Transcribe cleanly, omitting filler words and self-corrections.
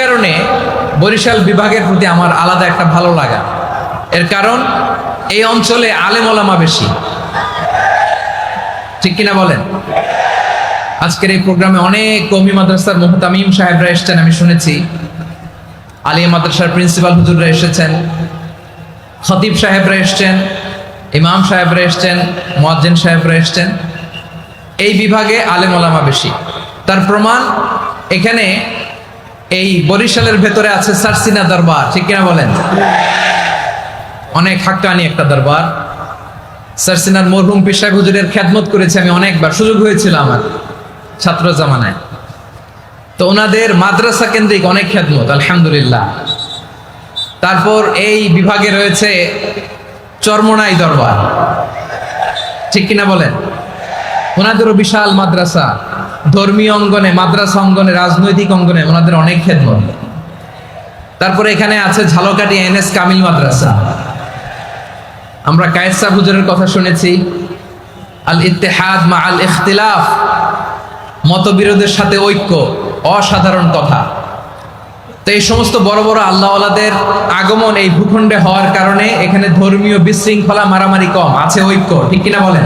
কারণে বরিশাল বিভাগের প্রতি আমার আলাদা একটা ভালো লাগা। এর কারণ এই অঞ্চলে আলেম ওলামা বেশি, ঠিক কিনা বলেন? আজকের এই প্রোগ্রামে অনেক কওমি মাদ্রাসার মুহতামিম সাহেবরা এসেছেন, আমি শুনেছি। আলিয়া মাদ্রাসার প্রিন্সিপাল হুজুররা এসেছেন, খতিব সাহেবরা এসেছেন, ইমাম সাহেবরা এসেছেন, মুয়াজ্জিন সাহেবরা এসেছেন। এই বিভাগে আলেম ওলামা বেশি। তার প্রমাণ এখানে এই বরিশালের ভেতরে আছে সারসিনা দরবার, ঠিক কিনা বলেন? অনেক হাক্কানি একটা দরবার। সারসিনার মরহুম পীর সাহেব হুজুরের খেদমত করেছি আমি অনেকবার, সুযোগ হয়েছিল আমার ছাত্র জামানায়। তো ওনাদের মাদ্রাসা কেন্দ্রিক অনেক খেদমত, আলহামদুলিল্লাহ। তারপর এই বিভাগে রয়েছে চরমোনাই দরবার, ঠিক কিনা বলেন? ওনাদেরও বিশাল মাদ্রাসা, ধর্মীয় অঙ্গনে, মাদ্রাসা অঙ্গনে, রাজনৈতিক অঙ্গনে ওনাদের অনেক খেদমত। তারপরে এখানে আছে ঝালকাঠি এনএস কামিল মাদ্রাসা। আমরা কায়েস সাহেব হুজুরের কথা শুনেছি, আল ইত্তেহাদ মা আল ইখতিলাফ, মতবিরোধের সাথে ঐক্য, অসাধারণ কথা। তো এই সমস্ত বড় বড় আল্লাহওয়ালাদের আগমন এই ভূখণ্ডে হওয়ার কারণে এখানে ধর্মীয় বিশৃঙ্খলা, মারামারি কম, আছে ঐক্য, ঠিক কিনা বলেন?